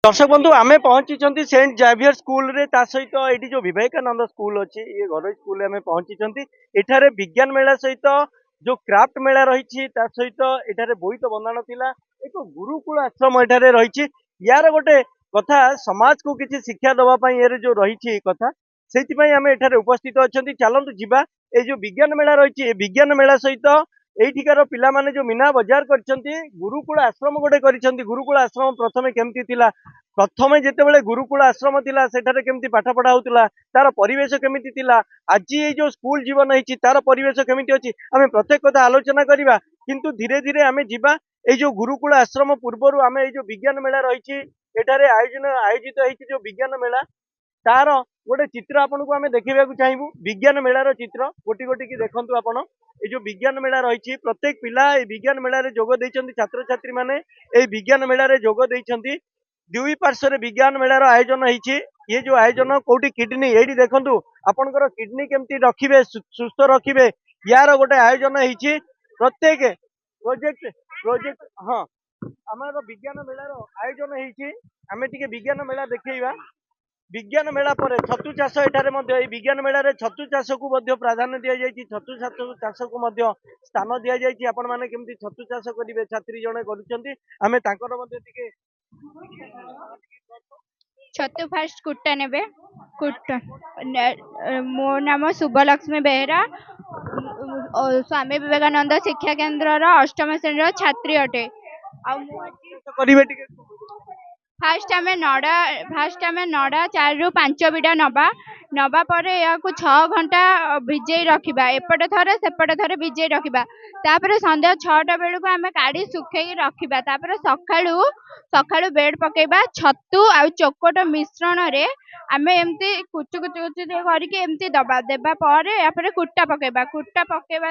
दर्शक बंधु आम पहुंची सेंट जेवियर स्कूल रे ता सहित ये जो विवेकानंद स्कूल अच्छी ये घर स्कूल आम पहुंची एठारे विज्ञान मेला सहित जो क्राफ्ट मेला रही सहित एठारे बोईत बंधाण थिला एक गुरुकुल आश्रम एठारे रही यार गोटे कथा समाज को किसी शिक्षा दवाई ये जो रही कथा से आम एठारे उपस्थित अच्छा चलतु जीवा ये जो विज्ञान मेला रही विज्ञान मेला सहित एठिकार पिला माने जो मीना बजार करछंती गुरुकुल आश्रम गोटे करछंती गुरुकुल आश्रम प्रथमे केमती थिला प्रथमे जेतेबेले गुरुकुल आश्रम थिला सेठारे केमती पाठ पढ़ा होउतला तार परिवेश केमिति थिला आज ये जो स्कूल जीवन है तार परिवेश केमिति अछि आमे प्रत्येक कथा आलोचना करिबा किंतु धीरे धीरे आमे जीवा ए जो गुरुकुल आश्रम पूर्वरु आमे ए जो विज्ञान मेला रही एठारे आयोजित है जो विज्ञान मेला तार गोटे चित्र आपन को आमे देखा चाहबू विज्ञान मेलार चित्र गोटी गोटी की देखंतु आपण ये जो विज्ञान मेला रही प्रत्येक पिला ए विज्ञान मेला रे जोग देइछंती छात्र छात्री माने ए विज्ञान मेला रे जोग देइछंती दुई पार्श्व विज्ञान मेलार आयोजन होती ये जो आयोजन कौटी किडनी ये देखु आपंकर किडनी केमती रखिए सुस्थ रखिए यार गोटे आयोजन होती प्रत्येक प्रोजेक्ट प्रोजेक्ट हाँ आम विज्ञान मेलार आयोजन होती आम टे विज्ञान मेला देखा विज्ञान मेला पर छतु चाष एठारे विज्ञान मेला रे छतु चाष को प्राधान्य दि जाएगी छतु चाष को स्थान दि जाएगी आपण मैंने केमती छतु चाष करेंगे छात्री जड़े कर छतु फास्ट कुट्टा नेबे कुट्टा मो नाम शुभलक्ष्मी बेहेरा स्वामी विवेकानंद शिक्षा केन्द्र अष्टम श्रेणी छात्री अटे फास्ट आम नड़ा 4 ରୁ 5 बिडा नबा पर या 6 घंटा भिजे रखा एपटे थरे सेपटे थरे भिजे रखा तापर संध्या 6टा बेलू आम काढ़ी सुखे रखा तापर सकाळू बेड पकेबा छतु आ चोकोट मिश्रण रे आम एमती कुचु कुचु कुचु करके एमती दबा देबा पर या कुट्टा पकेबा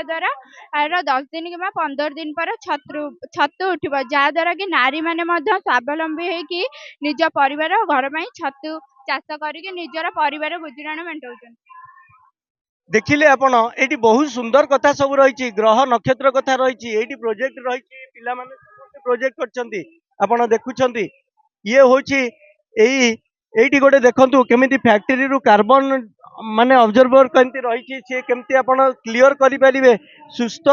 द्वारा आर 10 दिन कि 15 दिन पर छतु उठिबो जा द्वारा कि नारी माने मध्य स्वावलंबी होइकी निज परिवार घर में छतु चाष करके निजर परिवार गुजराण मेंटाउछन। देखिले आपण एटी बहुत सुंदर कथा सब रही ग्रह नक्षत्र कथा रही प्रोजेक्ट रही पिला माने प्रोजेक्ट करछंती आपण देखुछंती ये होची एटी गोटे देखंतु केमिति फैक्ट्री रु कार्बन माने ऑब्जर्वर केमिति रही से केमिति आपण क्लियर करि परिबे सुस्थ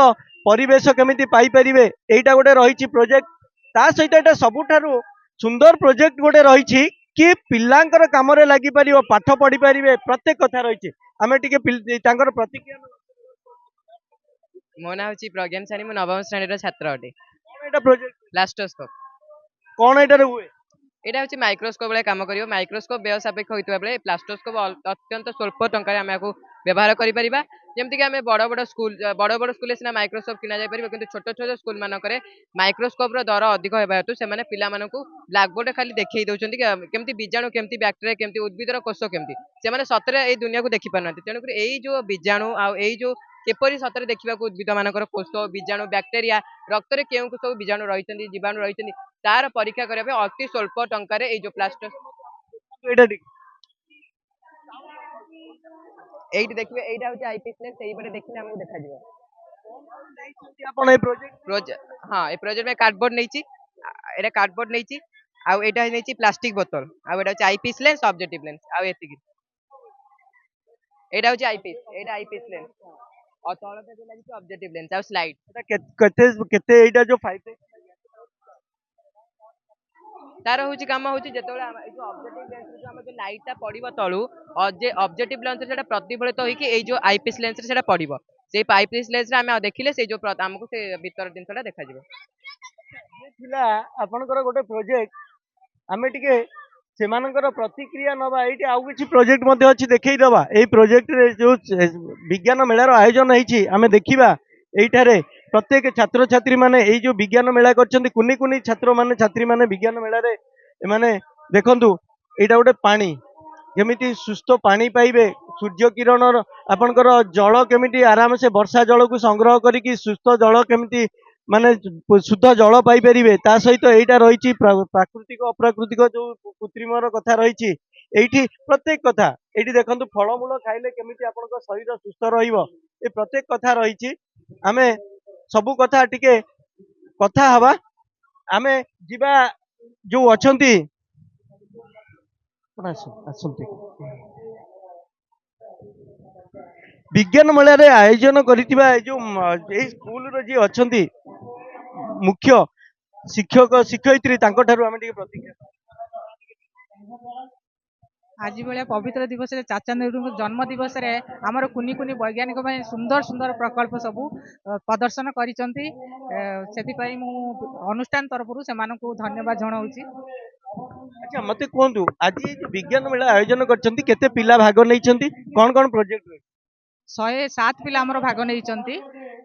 परिवेश केमिति पाई परिबे एटा गोटे रही प्रोजेक्ट ता सहित एटा सबुठारु सुंदर प्रोजेक्ट गोटे रही कि पिलांकर काम रे लागि परिबो पाठ पढ़ी परिबे प्रत्येक कथा रही आमे टिके प्रतिक्रिया मो ना हूँ प्रज्ञान सानी मु नवम श्रेणी छात्र अटे एटा प्रोजेक्ट प्लास्टोस्कोप कौन एटारे हुए यहाँ हूँ माइक्रोस्कोप भाई कम कर माइक्रोस्कोप व्यय सापेक्ष होता बेले प्लास्टोस्कोप अत्यंत स्वल्प टंकार आम व्यवहार करें जमीक आम बड़ बड़ स्कूल सीना माइक्रोस्कोप किना जापर कि छोट छोट स्कूल मानक माइक्रोस्कोप दर अधिक होगा हेतु से पिला ब्लाकबोर्ड खाली देखई दौरान केमती बीजाणु केमती बैक्टेरिया केमती उद्भिदर कोष केमती से सतरे ये दुनिया को देखी पार तेणुक यही जो बीजाणु आई जो केपरी सतरे देखा उद्भिद मानकर कोष बीजाणु बैक्टेरिया रक्त में केउ सब बीजाणु रही जीवाणु रही तार परीक्षा करने अति स्वल्प टंकार जो प्लास्टर एइट देखिए एइटा होची आईपीएस लेंस सेही परे देखिने हमहु देखा दिबो आपण ए प्रोजेक्ट हां ए प्रोजेक्ट में कार्डबोर्ड नैची एटा कार्डबोर्ड नैची आ एटा नैची प्लास्टिक बोतल आ एटा होची आईपीएस लेंस ऑब्जेक्टिव लेंस आ एतिकी एटा होची आईपीएस एटा आईपीएस लेंस और तळ पे जो लागि ऑब्जेक्टिव लेंस आ स्लाइड एटा केते केते एटा जो 5 तार हूँ कम हूँ जो ऑब्जेक्टिव लेंस जो लाइटा पड़ो तलू ऑब्जेक्टिव लेंस से प्रतिफलित होगी जो आईपीएस लेंस से पड़ो से आईपीएस लेंस आम देखिले से जो आमको से भीतर जिनसा देखा आपनकर गोटे प्रोजेक्ट आमे टिके सेमानकर प्रतिक्रिया नबा एटी आउ किछि प्रोजेक्ट मध्ये अछि देखै दबा एई प्रोजेक्ट रे जो विज्ञान मेलार आयोजन होईछि आमे देखिबा एइठारे प्रत्येक छात्र छात्री माने एई जो विज्ञान मेला करछन्ती कुनी कुनी छात्र माने छात्री माने विज्ञान मेला रे माने देखंतु एटा गोटे पानी केमिति सुस्थ पानी पाइबे सूर्य किरण आपनकर जल केमिति आराम से वर्षा जल को संग्रह करिकि सुस्थ जल केमिति माने शुद्ध जल पाई परिबे ता सहित एइटा रहिछि प्राकृतिक अप्राकृतिक जो कृत्रिमर कथा रहिछि एइठी प्रत्येक कथा एइठी देखंतु फलमूल खाइले केमिति आपनकर शरीर सुस्थ रहिबो ए प्रत्येक कथा रहिछि आमे सबु कथा टिके कथा हवा आमे जिबा जो अछंती ଆପଣ ଆସନ୍ତୁ। ବିଜ୍ଞାନ ମେଳାରେ ଆୟୋଜନ କରିଥିବା ଏଇ ଯୋଉ ଏଇ ସ୍କୁଲର ଯିଏ ଅଛନ୍ତି ମୁଖ୍ୟ ଶିକ୍ଷକ ଶିକ୍ଷୟିତ୍ରୀ ତାଙ୍କ ଠାରୁ ଆମେ ଟିକେ ପ୍ରତିକ୍ରିୟା। ଆଜି ଭଳିଆ ପବିତ୍ର ଦିବସରେ ଚାଚା ନେହେରୁଙ୍କ ଜନ୍ମ ଦିବସରେ ଆମର କୁନି କୁନି ବୈଜ୍ଞାନିକ ପାଇଁ ସୁନ୍ଦର ସୁନ୍ଦର ପ୍ରକଳ୍ପ ସବୁ ପ୍ରଦର୍ଶନ କରିଛନ୍ତି। ସେଥିପାଇଁ ମୁଁ ଅନୁଷ୍ଠାନ ତରଫରୁ ସେମାନଙ୍କୁ ଧନ୍ୟବାଦ ଜଣାଉଛି। ଆଚ୍ଛା ମତେ କୁହନ୍ତୁ ଆଜି ଏଇ ଯୋଉ ବିଜ୍ଞାନ ମେଳା ଆୟୋଜନ କରିଛନ୍ତି କେତେ ପିଲା ଭାଗ ନେଇଛନ୍ତି କଣ କଣ ପ୍ରୋଜେକ୍ଟ ରହିଛି? 107 ପିଲା ଆମର ଭାଗ ନେଇଛନ୍ତି।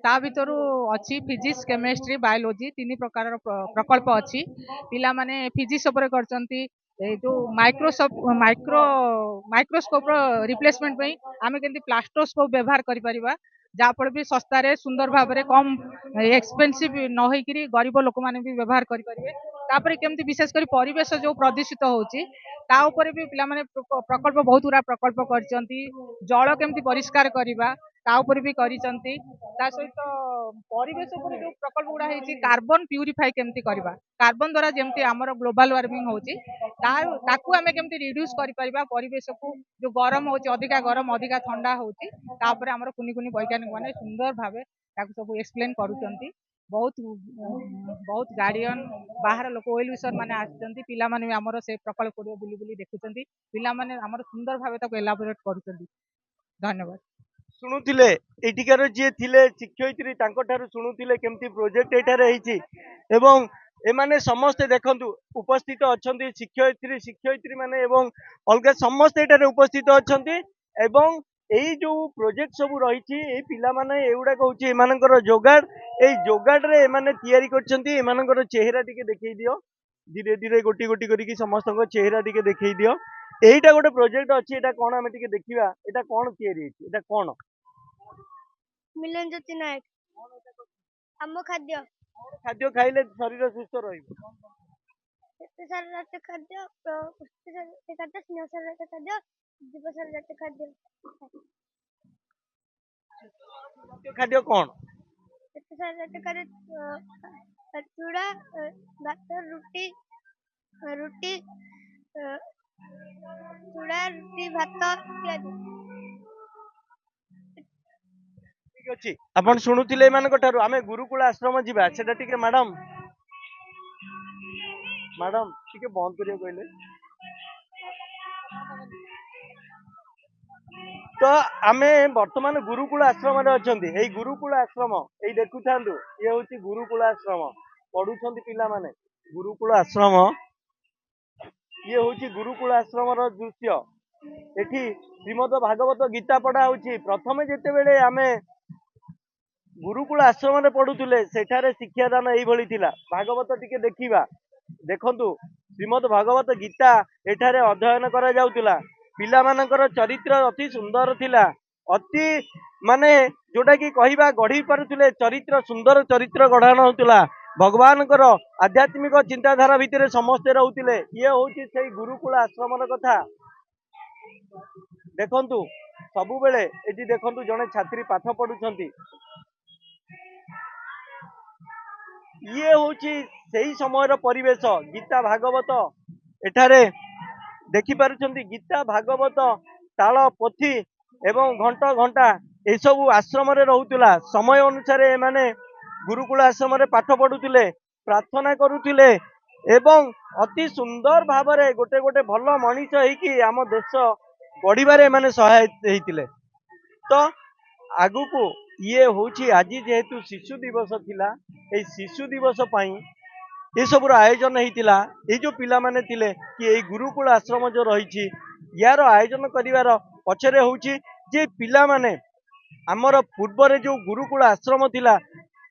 ତା ଭିତରୁ ଅଛି ଫିଜିକ୍ସ କେମିଷ୍ଟ୍ରି ବାୟୋଲୋଜି 3 ପ୍ରକାରର ପ୍ରକଳ୍ପ ଅଛି। ପିଲାମାନେ ଫିଜିକ୍ସ ଉପରେ କରିଛନ୍ତି। ଏଇ ଯୋଉ ମାଇକ୍ରୋସ୍କୋପ ର ରିପ୍ଲେସମେଣ୍ଟ ପାଇଁ ଆମେ କେମିତି ପ୍ଲାଷ୍ଟୋସ୍କୋପ ବ୍ୟବହାର କରିପାରିବା, ଯାହାଫଳରେ ବି ଶସ୍ତାରେ ସୁନ୍ଦର ଭାବରେ କମ୍ ଏକ୍ସପେନ୍ସିଭ ନ ହେଇକିରି ଗରିବ ଲୋକମାନେ ବି ବ୍ୟବହାର କରିପାରିବେ। ତାପରେ କେମିତି ବିଶେଷ କରି ପରିବେଶ ଯୋଉ ପ୍ରଦୂଷିତ ହଉଛି ତା ଉପରେ ବି ପିଲାମାନେ ପ୍ରକଳ୍ପ ବହୁତ ଗୁଡା ପ୍ରକଳ୍ପ କରିଛନ୍ତି। ଜଳ କେମିତି ପରିଷ୍କାର କରିବା ତା ଉପରେ ବି କରିଛନ୍ତି। ତା ସହିତ ପରିବେଶ ଉପରେ ଯୋଉ ପ୍ରକଳ୍ପ ଗୁଡା ହେଇଛି କାର୍ବନ ପ୍ୟୁରିଫାଇ କେମିତି କରିବା, କାର୍ବନ ଦ୍ଵାରା ଯେମିତି ଆମର ଗ୍ଲୋବାଲ ୱାର୍ମିଂ ହଉଛି ତାକୁ ଆମେ କେମିତି ରିଡ୍ୟୁସ କରିପାରିବା, ପରିବେଶକୁ ଯୋଉ ଗରମ ହଉଛି ଅଧିକା ଗରମ ଅଧିକା ଥଣ୍ଡା ହଉଛି ତାପରେ ଆମର କୁନି କୁନି ବୈଜ୍ଞାନିକ ମାନେ ସୁନ୍ଦର ଭାବେ ତାକୁ ସବୁ ଏକ୍ସପ୍ଲେନ କରୁଛନ୍ତି। ବହୁତ ବହୁତ ଗାର୍ଡିଆନ ବାହାର ଲୋକ ଓଏଲ ବିଷୟ ମାନେ ଆସିଛନ୍ତି, ପିଲାମାନେ ବି ଆମର ସେ ପ୍ରକଳ୍ପ ବୁଲି ବୁଲି ଦେଖୁଛନ୍ତି। ପିଲାମାନେ ଆମର ସୁନ୍ଦର ଭାବେ ତାକୁ ଏଲାବୋରେଟ କରୁଛନ୍ତି। ଧନ୍ୟବାଦ। ଶୁଣୁଥିଲେ ଏଠିକାର ଯିଏ ଥିଲେ ଶିକ୍ଷୟିତ୍ରୀ ତାଙ୍କ ଠାରୁ ଶୁଣୁଥିଲେ କେମିତି ପ୍ରୋଜେକ୍ଟ ଏଠାରେ ହେଇଛି ଏବଂ ଏମାନେ ସମସ୍ତେ ଦେଖନ୍ତୁ ଉପସ୍ଥିତ ଅଛନ୍ତି ଶିକ୍ଷୟିତ୍ରୀ ମାନେ ଏବଂ ଅଲଗା ସମସ୍ତେ ଏଠାରେ ଉପସ୍ଥିତ ଅଛନ୍ତି ଏବଂ ଏଇ ଯୋଉ ପ୍ରୋଜେକ୍ଟ ସବୁ ରହିଛି ଏଇ ପିଲାମାନେ ଏଗୁଡାକ ହଉଛି ଏମାନଙ୍କର ଯୋଗାଡ। ଏଇ ଯୋଗାଡରେ ଏମାନେ ତିଆରି କରିଛନ୍ତି। ଏମାନଙ୍କର ଚେହେରା ଟିକେ ଦେଖେଇ ଦିଅ, ଧୀରେ ଧୀରେ ଗୋଟି ଗୋଟି କରିକି ସମସ୍ତଙ୍କ ଚେହେରା ଟିକେ ଦେଖେଇ ଦିଅ। ଏଇଟା ଗୋଟେ ପ୍ରୋଜେକ୍ଟ ଅଛି, ଏଇଟା କଣ ଆମେ ଟିକେ ଦେଖିବା, ଏଇଟା କଣ ତିଆରି ହେଇଛି, ଏଇଟା କଣ? ମିଲନ ଜ୍ୟୋତି ନାୟକ। ଆମ ଖାଦ୍ୟ ଖାଦ୍ୟ ଖାଇଲେ ଶରୀର ସୁସ୍ଥ ରହିବ। ଶ୍ଵେତସାର ଜାତୀୟ ଖାଦ୍ୟ, ପୁଷ୍ଟିସାର ଜାତୀୟ ଖାଦ୍ୟ, ସ୍ନେହସାର ଜାତୀୟ ଖାଦ୍ୟ, ଜୀବସାର ଜାତୀୟ ଖାଦ୍ୟ। ଖାଦ୍ୟ କଣ? ଶ୍ଵେତସାର ଜାତୀୟ ଖାଦ୍ୟ ଚୁଡ଼ା, ଭାତ, ରୁଟି, ରୁଟି, ଚୁଡ଼ା, ରୁଟି, ଭାତ ଇତ୍ୟାଦି। ଠିକ ଅଛି, ଆପଣ ଶୁଣୁଥିଲେ ଏମାନଙ୍କ ଠାରୁ। ଆମେ ଗୁରୁକୁଳ ଆଶ୍ରମ ଯିବା, ସେଟା ଟିକେ ମ୍ୟାଡାମ ଟିକେ ବନ୍ଦ କରିବାକୁ କହିଲେ। ତ ଆମେ ବର୍ତ୍ତମାନ ଗୁରୁକୁଳ ଆଶ୍ରମରେ ଅଛନ୍ତି। ଏଇ ଗୁରୁକୁଳ ଆଶ୍ରମ ଏଇ ଦେଖୁଥାନ୍ତୁ, ଇଏ ହଉଛି ଗୁରୁକୁଳ ଆଶ୍ରମ, ପଢୁଛନ୍ତି ପିଲାମାନେ। ଗୁରୁକୁଳ ଆଶ୍ରମ, ଇଏ ହଉଛି ଗୁରୁକୁଳ ଆଶ୍ରମର ଦୃଶ୍ୟ। ଏଠି ଶ୍ରୀମଦ ଭାଗବତ ଗୀତା ପଢା ହଉଛି। ପ୍ରଥମେ ଯେତେବେଳେ ଆମେ ଗୁରୁକୁଳ ଆଶ୍ରମରେ ପଢୁଥିଲେ ସେଠାରେ ଶିକ୍ଷାଦାନ ଏଇଭଳି ଥିଲା। ଭାଗବତ ଟିକେ ଦେଖିବା, ଦେଖନ୍ତୁ ଶ୍ରୀମଦ ଭାଗବତ ଗୀତା ଏଠାରେ ଅଧ୍ୟୟନ କରାଯାଉଥିଲା। ପିଲାମାନଙ୍କର ଚରିତ୍ର ଅତି ସୁନ୍ଦର ଥିଲା, ଅତି ମାନେ ଯୋଉଟା କି କହିବା ଗଢି ପାରୁଥିଲେ ଚରିତ୍ର, ସୁନ୍ଦର ଚରିତ୍ର ଗଢାଣ ହଉଥିଲା। ଭଗବାନଙ୍କର ଆଧ୍ୟାତ୍ମିକ ଚିନ୍ତାଧାରା ଭିତରେ ସମସ୍ତେ ରହୁଥିଲେ। ଇଏ ହଉଛି ସେଇ ଗୁରୁକୁଳ ଆଶ୍ରମର କଥା। ଦେଖନ୍ତୁ ସବୁବେଳେ ଏଠି ଦେଖନ୍ତୁ ଜଣେ ଛାତ୍ରୀ ପାଠ ପଢୁଛନ୍ତି। ଇଏ ହଉଛି ସେଇ ସମୟର ପରିବେଶ। ଗୀତା ଭାଗବତ ଏଠାରେ ଦେଖିପାରୁଛନ୍ତି, ଗୀତା ଭାଗବତ ତାଳ ପୋଥି ଏବଂ ଘଣ୍ଟ ଘଣ୍ଟା ଏସବୁ ଆଶ୍ରମରେ ରହୁଥିଲା। ସମୟ ଅନୁସାରେ ଏମାନେ ଗୁରୁକୁଳ ଆଶ୍ରମରେ ପାଠ ପଢୁଥିଲେ, ପ୍ରାର୍ଥନା କରୁଥିଲେ ଏବଂ ଅତି ସୁନ୍ଦର ଭାବରେ ଗୋଟେ ଗୋଟେ ଭଲ ମଣିଷ ହେଇକି ଆମ ଦେଶ ଗଢିବାରେ ଏମାନେ ସହାୟତା ହେଇଥିଲେ। ତ ଆଗକୁ ଇଏ ହଉଛି ଆଜି ଯେହେତୁ ଶିଶୁ ଦିବସ ଥିଲା, ଏଇ ଶିଶୁ ଦିବସ ପାଇଁ ଏସବୁର ଆୟୋଜନ ହେଇଥିଲା। ଏଇ ଯୋଉ ପିଲାମାନେ ଥିଲେ କି ଏଇ ଗୁରୁକୁଳ ଆଶ୍ରମ ଯୋଉ ରହିଛି, ୟାର ଆୟୋଜନ କରିବାର ପଛରେ ହଉଛି ଯେ ପିଲାମାନେ ଆମର ପୂର୍ବରେ ଯୋଉ ଗୁରୁକୁଳ ଆଶ୍ରମ ଥିଲା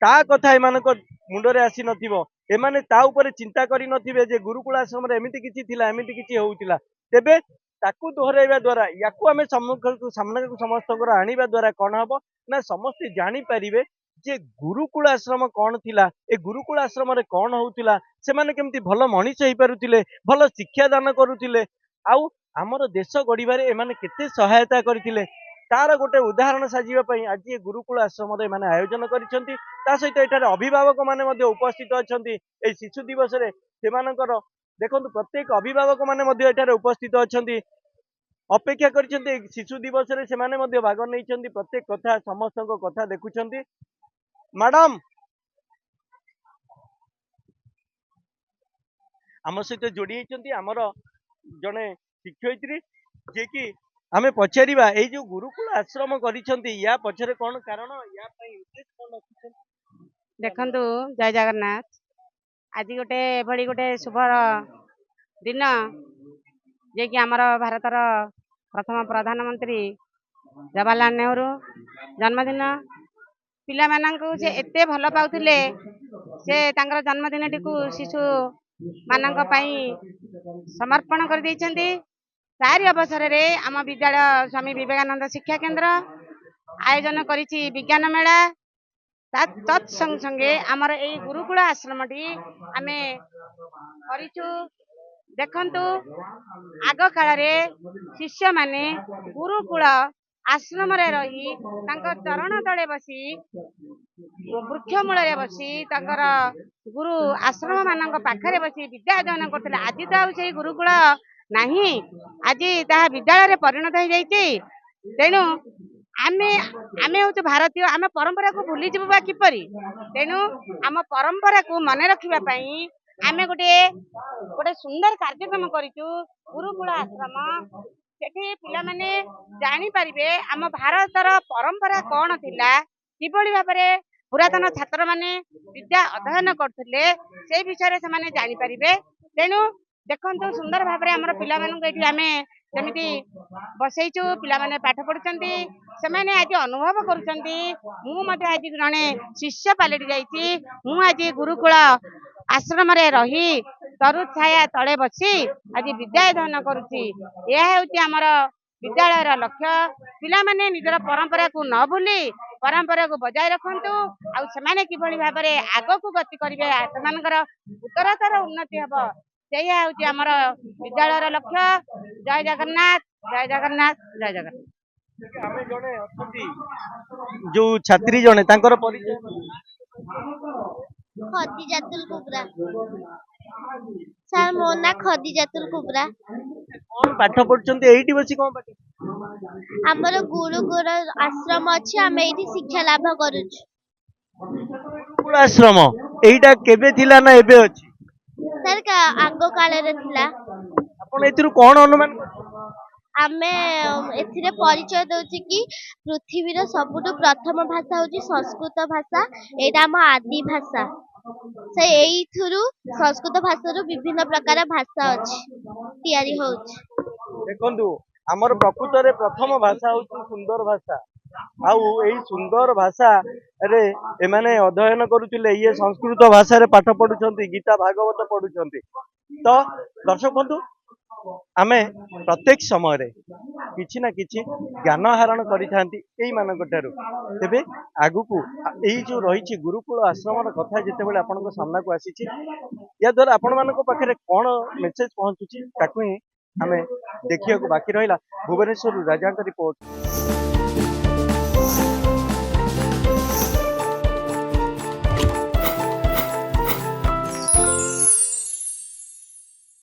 ତା କଥା ଏମାନଙ୍କ ମୁଣ୍ଡରେ ଆସି ନଥିବ। ଏମାନେ ତା ଉପରେ ଚିନ୍ତା କରିନଥିବେ ଯେ ଗୁରୁକୁଳ ଆଶ୍ରମରେ ଏମିତି କିଛି ଥିଲା, ଏମିତି କିଛି ହଉଥିଲା। ତେବେ ତାକୁ ଦୋହରାଇବା ଦ୍ଵାରା, ୟାକୁ ଆମେ ସାମ୍ନାକୁ ସମସ୍ତଙ୍କର ଆଣିବା ଦ୍ଵାରା କଣ ହବ ନା ସମସ୍ତେ ଜାଣିପାରିବେ ଯେ ଗୁରୁକୁଳ ଆଶ୍ରମ କଣ ଥିଲା, ଏ ଗୁରୁକୁଳ ଆଶ୍ରମରେ କଣ ହଉଥିଲା, ସେମାନେ କେମିତି ଭଲ ମଣିଷ ହେଇପାରୁଥିଲେ, ଭଲ ଶିକ୍ଷା ଦାନ କରୁଥିଲେ, ଆଉ ଆମର ଦେଶ ଗଢିବାରେ ଏମାନେ କେତେ ସହାୟତା କରିଥିଲେ, ତାର ଗୋଟେ ଉଦାହରଣ ସାଜିବା ପାଇଁ ଆଜି ଏ ଗୁରୁକୁଳ ଆଶ୍ରମରେ ଏମାନେ ଆୟୋଜନ କରିଛନ୍ତି। ତା ସହିତ ଏଠାରେ ଅଭିଭାବକ ମାନେ ମଧ୍ୟ ଉପସ୍ଥିତ ଅଛନ୍ତି। ଏଇ ଶିଶୁ ଦିବସରେ ସେମାନଙ୍କର देखो प्रत्येक अभिभावक मैंने उपस्थित अच्छा अपेक्षा कर शिशु दिवस रे सेमाने मध्य भाग नहीं प्रत्येक कथा समस्त कथा देखुं मैडम आम सहित जोड़ी आमर जड़े शिक्षयित्री जे कि आमे पचारिबा ए जो गुरुकुल आश्रम करिसेंती या पछरे कोन कारण या पई उद्देश्य कोन रखिसेंती देखंतु जय जगन्नाथ आज गोटे एभली गोटे शुभ दिन जे कि आमर भारतर प्रथम प्रधानमंत्री जवाहरलाल नेहरू जन्मदिन पिला माननकु से एते भल पाउथिले से तांकर जन्मदिन टिकु शिशु माननक पई समर्पण कर दैछंती तारी अवसर रे आम विद्यालय स्वामी विवेकानंद शिक्षा केंद्र आयोजन करिछि विज्ञान मेला तत्संग संगे आमर ए गुरुकुल आश्रम टी आमे करिछु देखंतु आग काल रे शिष्य माने गुरुकुल आश्रम रे रही तांकर चरण तले बसी वृक्ष मूल रे बसी तांकर गुरु आश्रम मानक पाखरे बसी विद्या अध्ययन करथिले आज तो आ से गुरुकुल नाही आज ता विद्यालय रे परिणत हो जाइछि तेनु आमे आमे हूँ भारतीय आम परंपरा को भूली जीव किपरि तेणु आम परंपरा को मन रखिबा पई आमे गोटे गोटे सुंदर कार्यक्रम करिचु गुरुकुल आश्रम सेठी पिला माने जानि परिबे आम भारतर परंपरा कौन थिला किभली भाबरे पुरातन छात्र माने विद्या अध्ययन करथिले से विषय रे से माने जानि परिबे तेणु देखंतु सुंदर भाबरे हमर पिला मानन एठी आमे जेमिति बसैछु पिला माने पाठ पढुचंती से माने आज अनुभव करूचंती मु मते आज जने शिष्य पालटी जाईची मु आज गुरुकुल आश्रम रे रही तरु छाया तळे बसी आज विद्या अध्ययन करूची यह हेउची हमर विद्यालय लक्ष्य पिला माने निजर परंपरा को न भूली परंपरा को बजाय रखंतु आ सेमाने किभली भाबरे आगो को गति करिवे सेमानकर उत्तरोत्तर उन्नति हबो सेया हेउची हमर विद्यालय लक्ष्य जय जगन्नाथ जय जगन्नाथ जय जगन्नाथ आमे जने अछंती जो छात्री जने तांकर परिचय खदीजातुल कुबरा सर मो ना खदीजातुल कुबरा कोन पाठ पढुचंती एठी बसी कोन पाठ हमर गुरुकुल आश्रम अछि हम एठी शिक्षा लाभ करूछु गुरुकुल आश्रम एटा केबे थिला ना एबे अछि सर का आगो काल रे थिला आपण एथिरु कोन अनुमान आमे एथिरे परिचय दउछि कि पृथ्वीर सबुठु प्रथम भाषा होछि संस्कृत भाषा एटा हम आदि भाषा से एइथुरु संस्कृत भाषारु विभिन्न प्रकार भाषा अछि तयारी होछि देखंतु हमर प्रकृत रे प्रथम भाषा होछि सुंदर भाषा आउ एई सुंदर भाषा रे एमाने अध्ययन करूथिले ये संस्कृत भाषा रे पाठ पढुचंती गीता भागवत पढुचंती तो दर्शक बंधु आमे प्रत्येक समय रे किछि ना किछि ज्ञान आहरण करिथांती एई मानक ठारू तेबे आगु को एई जो रहिछि गुरुकुल आश्रम र कथा जेते बेले आपन को सामना को आसीछि या द्वारा आपन मानक पाखरे कोन मेसेज पहुंचुछि ताकू ही आमे देखिया को बाकी रहिला भुवनेश्वर राजा का रिपोर्ट।